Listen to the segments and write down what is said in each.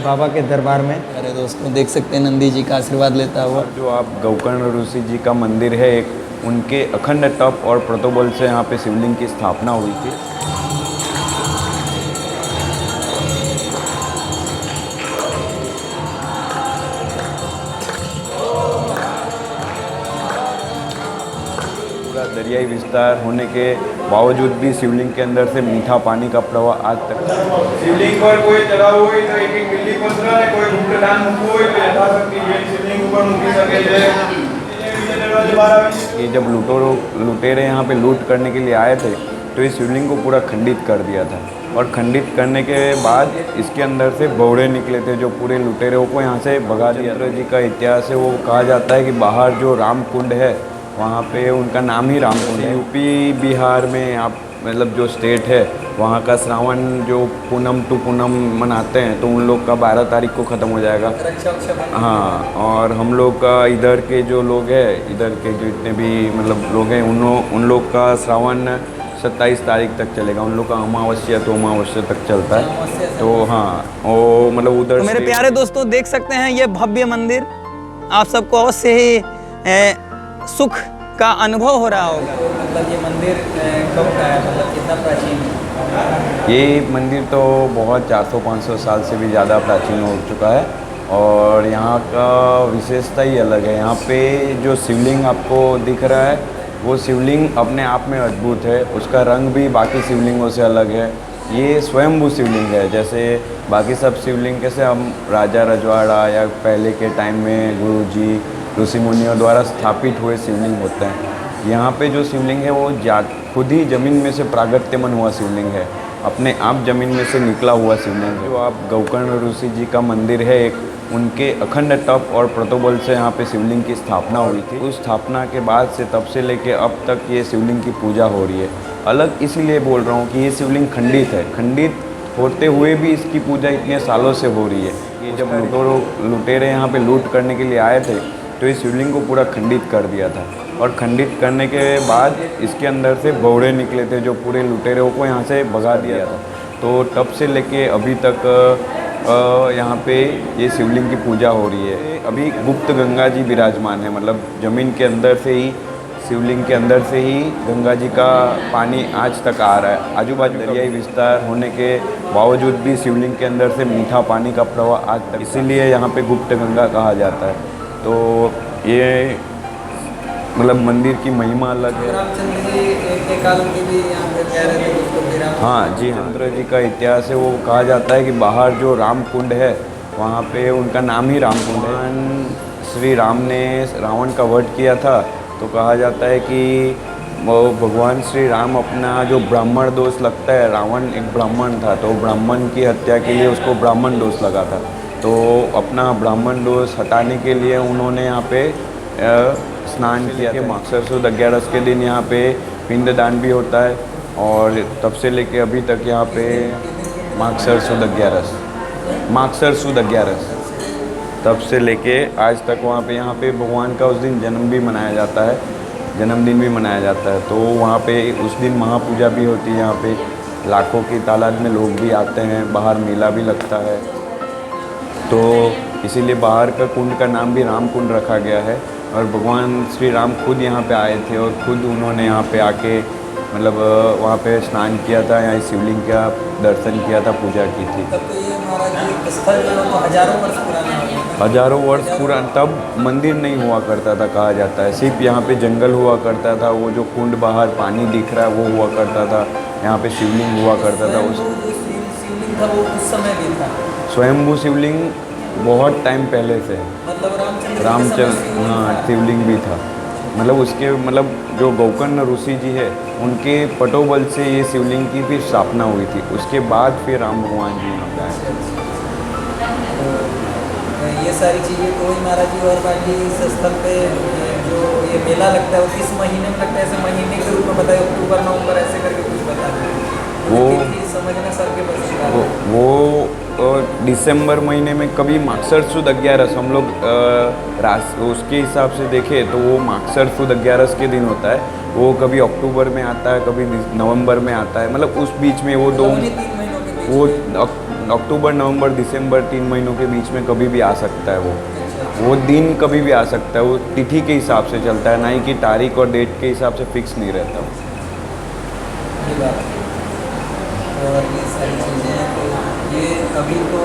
बाबा के दरबार में। अरे दोस्तों देख सकते हैं नंदी जी का आशीर्वाद लेता हुआ। जो आप गोकर्ण ऋषि जी का मंदिर है एक, उनके अखंड तप और प्रतोबल से यहाँ पे शिवलिंग की स्थापना हुई थी। पूरा दरियाई विस्तार होने के बावजूद भी शिवलिंग के अंदर से मीठा पानी का प्रवाह आज तक। शिवलिंग पर कोई चढ़ा हुआ है तो एक बिल्ली पंद्रह है, कोई गुप्त दान मुको है तो यथाशक्ति ये शिवलिंग ऊपर मुकी सके जय। ये जब लुटेरे यहाँ पे लूट करने के लिए आए थे तो इस शिवलिंग को पूरा खंडित कर दिया था, और खंडित करने के बाद इसके अंदर से बौड़े निकले थे जो पूरे लुटेरों को यहाँ से भगा दिया। चंद्र जी का इतिहास है, वो कहा जाता है कि बाहर जो राम कुंड है वहाँ पे उनका नाम ही राम कुंड है। यूपी बिहार में आप मतलब जो स्टेट है वहाँ का श्रावण जो पूनम टू पूनम मनाते हैं तो उन लोग का 12 तारीख को ख़त्म हो जाएगा। हाँ, और हम लोग का इधर के जो लोग हैं, इधर के जितने भी मतलब लोग हैं उन लोग का श्रावण 27 तारीख तक चलेगा। उन लोग का अमावस्या तो अमावस्या तक चलता है। तो हाँ, वो मतलब उधर। तो मेरे प्यारे दोस्तों देख सकते हैं ये भव्य मंदिर, आप सबको अवश्य ही सुख का अनुभव हो रहा होगा। मतलब ये मंदिर कब का है, मतलब कितना प्राचीन है? ये मंदिर तो बहुत 400-500 साल से भी ज़्यादा प्राचीन हो चुका है, और यहाँ का विशेषता ही अलग है। यहाँ पे जो शिवलिंग आपको दिख रहा है वो शिवलिंग अपने आप में अद्भुत है, उसका रंग भी बाकी शिवलिंगों से अलग है। ये स्वयंभू शिवलिंग है, जैसे बाकी सब शिवलिंग कैसे हम राजा रजवाड़ा या पहले के टाइम में गुरु जी ऋषि मुनियों द्वारा स्थापित हुए शिवलिंग होते हैं। यहाँ पे जो शिवलिंग है वो खुद ही ज़मीन में से प्रागट्यमान हुआ शिवलिंग है, अपने आप ज़मीन में से निकला हुआ शिवलिंग है। जो आप गोकर्ण ऋषि जी का मंदिर है एक, उनके अखंड तप और प्रतोबल से यहाँ पे शिवलिंग की स्थापना हुई थी। उस स्थापना के बाद से तब से लेके अब तक ये शिवलिंग की पूजा हो रही है। अलग इसीलिए बोल रहा हूँ कि ये शिवलिंग खंडित है, खंडित होते हुए भी इसकी पूजा इतने सालों से हो रही है। ये जब लुटेरे यहाँ पे लूट करने के लिए आए थे तो इस शिवलिंग को पूरा खंडित कर दिया था, और खंडित करने के बाद इसके अंदर से बौड़े निकले थे जो पूरे लुटेरों को यहाँ से भगा दिया था। तो तब से लेके अभी तक यहाँ पे ये शिवलिंग की पूजा हो रही है। अभी गुप्त गंगा जी विराजमान है, मतलब ज़मीन के अंदर से ही, शिवलिंग के अंदर से ही गंगा जी का पानी आज तक आ रहा है। आजू बाजू दरियाई विस्तार होने के बावजूद भी शिवलिंग के अंदर से मीठा पानी का प्रवाह आज तक, इसीलिए यहाँ पे गुप्त गंगा कहा जाता है। तो ये मतलब मंदिर की महिमा अलग है। रामचंद्र जी के काल के भी यहाँ पे कह रहे थे उसको भी राम। हाँ जी, चंद्र जी का इतिहास है, वो कहा जाता है कि बाहर जो राम कुंड है वहाँ पे उनका नाम ही राम कुंड है। श्री राम ने रावण का वध किया था, तो कहा जाता है कि वो भगवान श्री राम अपना जो ब्राह्मण दोष लगता है, रावण एक ब्राह्मण था तो ब्राह्मण की हत्या के लिए उसको ब्राह्मण दोष लगा था, तो अपना ब्राह्मण दोष हटाने के लिए उन्होंने यहाँ पे स्नान किया था। माघसर सुद 11 के दिन यहाँ पे पिंडदान भी होता है, और तब से लेके अभी तक यहाँ पे माघसर सुद 11 तब से लेके आज तक वहाँ पे यहाँ पे भगवान का उस दिन जन्म भी मनाया जाता है, जन्मदिन भी मनाया जाता है। तो वहाँ पे उस दिन महापूजा भी होती है। यहाँ पे लाखों की तादाद में लोग भी आते हैं, बाहर मेला भी लगता है, तो इसीलिए बाहर का कुंड का नाम भी राम कुंड रखा गया है। और भगवान श्री राम खुद यहाँ पे आए थे और खुद उन्होंने यहाँ पे आके मतलब वहाँ पे स्नान किया था, यहाँ शिवलिंग का दर्शन किया था, पूजा की थी। तब तो ये महाराज स्थल जो है तो हजारों वर्ष पुराना है। हजारों वर्ष पुराना, तब मंदिर नहीं हुआ करता था कहा जाता है, सिर्फ यहाँ पे जंगल हुआ करता था। वो जो कुंड बाहर पानी दिख रहा है वो हुआ करता था, यहाँ पे शिवलिंग हुआ करता था। उस शिवलिंग था वो उस समय भी था, स्वयंभू शिवलिंग बहुत टाइम पहले से, मतलब रामचंद्र हाँ शिवलिंग भी था। मतलब उसके मतलब जो गोकर्ण ऋषि जी है उनके पटोबल से ये शिवलिंग की फिर स्थापना हुई थी, उसके बाद फिर राम भगवान जी यहाँ पे आए। ये सारी चीज़ें तो ही महाराज जी, और बाकी इस स्थल पे जो ये मेला लगता है वो किस महीने में लगता है? ऐसे महीने के रूप में बताए, अक्टूबर नवंबर ऐसे करके कुछ बता दें वो समझना सर के बस। वो दिसंबर महीने में कभी माघसर सुद 11 हम लोग उसके हिसाब से देखें तो वो माघसर सुद 11 के दिन होता है। वो कभी अक्टूबर में आता है, कभी नवंबर में आता है, मतलब उस बीच में वो दो, वो अक्टूबर, नवंबर, दिसंबर 3 महीनों के बीच में कभी भी आ सकता है वो दिन कभी भी आ सकता है, वो तिथि के हिसाब से चलता है, ना ही कि तारीख और डेट के हिसाब से फिक्स नहीं रहता वो। ये बात है। और ये सारी चीज़ें हैं, तो ये अभी तो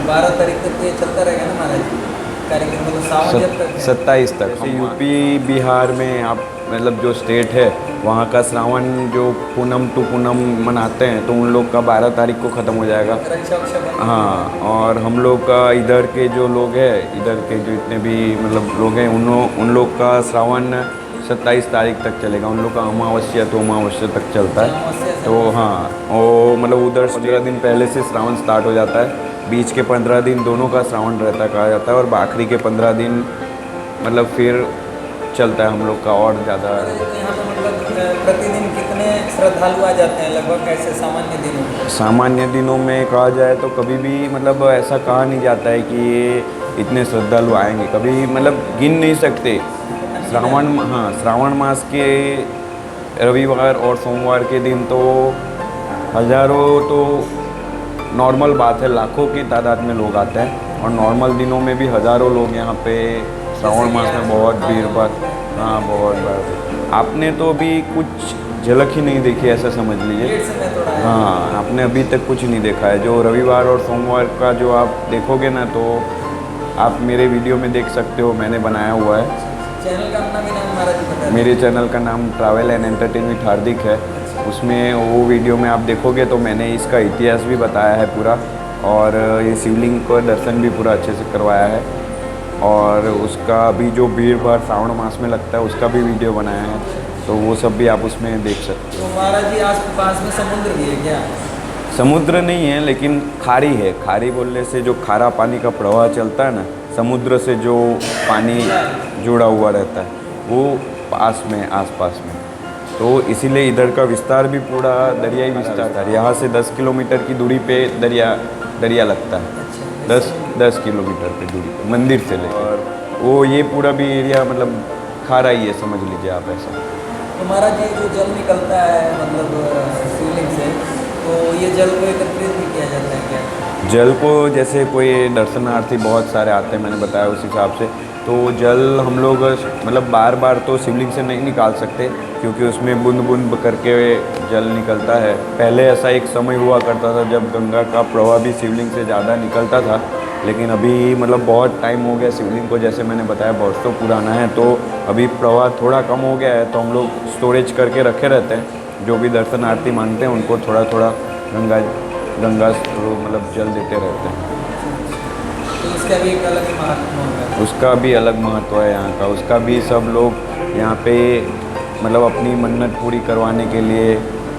12 तारीख तक तो ये चलता रहेगा ना महाराज जी कार्यक्रम, मतलब सावन जब तक है। 27 तक। जैसे यूपी बिहार में आप मतलब जो स्टेट है वहाँ का श्रावण जो पूनम टू पूनम मनाते हैं, तो उन लोग का 12 तारीख को ख़त्म हो जाएगा। रक्षा वक्षा बंधन। हाँ, और हम लोग का इधर के जो लोग हैं, इधर के जो इतने भी मतलब लोग हैं, उन लोग का श्रावण 27 तारीख तक चलेगा। उन लोग का अमावस्या तो अमावस्या तक चलता है। तो हाँ, वो मतलब उधर 15 दिन पहले से श्रावण स्टार्ट हो जाता है। बीच के 15 दिन दोनों का श्रावण रहता कहा जाता है, और आखिरी के 15 दिन मतलब फिर चलता है हम लोग का और ज़्यादा। यहाँ पे मतलब प्रतिदिन कितने श्रद्धालु आ जाते हैं लगभग, ऐसे सामान्य दिनों में? सामान्य दिनों में कहा जाए तो कभी भी मतलब ऐसा कहा नहीं जाता है कि ये इतने श्रद्धालु आएंगे, कभी मतलब गिन नहीं सकते। श्रावण मास के रविवार और सोमवार के दिन तो हज़ारों तो नॉर्मल बात है, लाखों की तादाद में लोग आते हैं, और नॉर्मल दिनों में भी हज़ारों लोग यहाँ पे श्रावण मास में बहुत भीड़ भाड़। हाँ, बहुत बार आपने तो अभी कुछ झलक ही नहीं देखी, ऐसा समझ लीजिए। हाँ, आपने अभी तक कुछ नहीं देखा है। जो रविवार और सोमवार का जो आप देखोगे ना, तो आप मेरे वीडियो में देख सकते हो, मैंने बनाया हुआ है। चैनल का नाम भी नाम महाराज जी बता दें। मेरे चैनल का नाम ट्रैवल एंड एंटरटेन विद हार्दिक है। उसमें वो वीडियो में आप देखोगे तो मैंने इसका इतिहास भी बताया है पूरा, और ये शिवलिंग का दर्शन भी पूरा अच्छे से करवाया है, और उसका भी जो भीड़ भाड़ श्रावण मास में लगता है उसका भी वीडियो बनाया है, तो वो सब भी आप उसमें देख सकते हो। तो महाराज जी आस पास में समुद्र भी है क्या? समुद्र नहीं है, लेकिन खाड़ी है। खाड़ी बोलने से जो खारा पानी का प्रवाह चलता है ना, समुद्र से जो पानी जुड़ा हुआ रहता है, वो पास में आसपास में, तो इसीलिए इधर का विस्तार भी पूरा दरियाई विस्तार है। यहाँ से 10 किलोमीटर की दूरी पे दरिया लगता है। 10 किलोमीटर की दूरी पे मंदिर से लेकर, और वो ये पूरा भी एरिया मतलब खारा ही है, समझ लीजिए आप ऐसा। तो महाराज जी जो जल निकलता है मतलब शिवलिंग से, तो ये जल को एकत्रित भी किया जाता है क्या? जल को जैसे कोई दर्शनार्थी बहुत सारे आते हैं, मैंने बताया उस हिसाब से, तो जल हम लोग मतलब बार बार तो शिवलिंग से नहीं निकाल सकते, क्योंकि उसमें बूंद बूंद करके जल निकलता है। पहले ऐसा एक समय हुआ करता था जब गंगा का प्रवाह भी शिवलिंग से ज़्यादा निकलता था, लेकिन अभी मतलब बहुत टाइम हो गया शिवलिंग को, जैसे मैंने बताया बरसों पुराना है, तो अभी प्रवाह थोड़ा कम हो गया है, तो हम लोग स्टोरेज करके रखे रहते हैं। जो भी दर्शनार्थी मानते हैं उनको थोड़ा थोड़ा गंगा मतलब जल देते रहते हैं। तो इसका भी एक अलग ही महत्व होगा। उसका भी अलग महत्व है यहाँ का। उसका भी सब लोग यहाँ पे मतलब अपनी मन्नत पूरी करवाने के लिए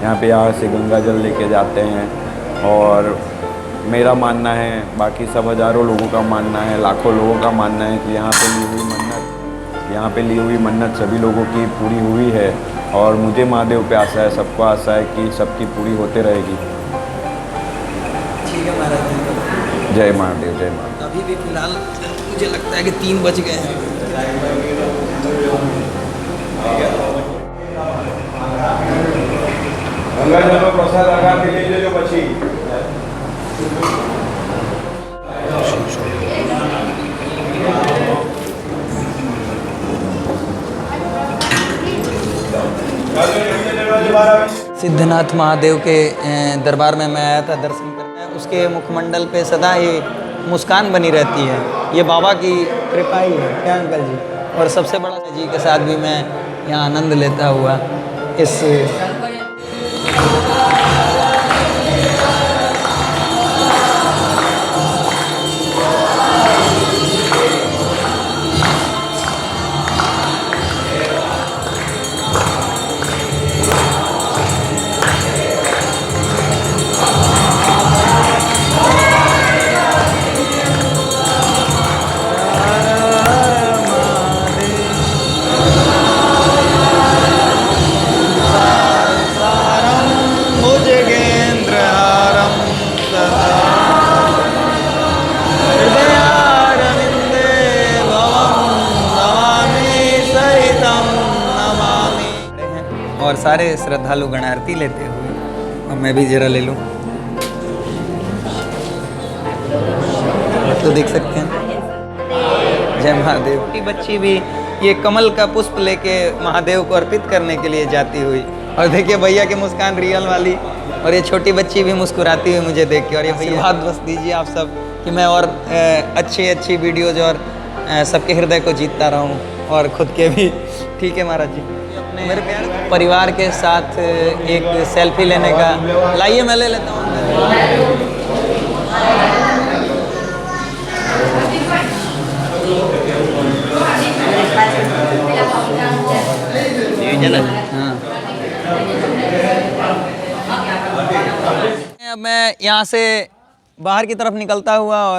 यहाँ से गंगा जल लेके जाते हैं, और मेरा मानना है, बाकी सब हज़ारों लोगों का मानना है, लाखों लोगों का मानना है कि यहाँ पे ली हुई मन्नत सभी लोगों की पूरी हुई है, और मुझे महादेव पे आशा है, सबको आशा है कि सबकी पूरी होते रहेगी। ठीक है महाराज जी। जय महादेव, जय महादेव। अभी भी फिलहाल मुझे लगता है कि 3 बज गए हैं। गंगा जल में प्रसाद लगा के लीजिए जो बची। सिद्धनाथ महादेव के दरबार में मैं आया था दर्शन करने। उसके मुखमंडल पे सदा ही मुस्कान बनी रहती है, ये बाबा की कृपा ही है क्या अंकल जी? और सबसे बड़ा जी के साथ भी मैं यहाँ आनंद लेता हुआ इस और सारे श्रद्धालु गण आरती लेते हुए, और मैं भी जरा ले लूँ। तो देख सकते हैं। जय महादेव की बच्ची भी ये कमल का पुष्प लेके महादेव को अर्पित करने के लिए जाती हुई, और देखिए भैया की मुस्कान रियल वाली, और ये छोटी बच्ची भी मुस्कुराती हुई मुझे देख के। और ये आशीर्वाद बस दीजिए आप सब कि मैं और अच्छी वीडियोज और सबके हृदय को जीतता रहूं, और खुद के भी। ठीक है महाराज जी, अपने मेरे प्यार परिवार के साथ एक सेल्फी लेने का, लाइए मैं ले लेता हूँ। हाँ। अब मैं यहाँ से बाहर की तरफ निकलता हुआ और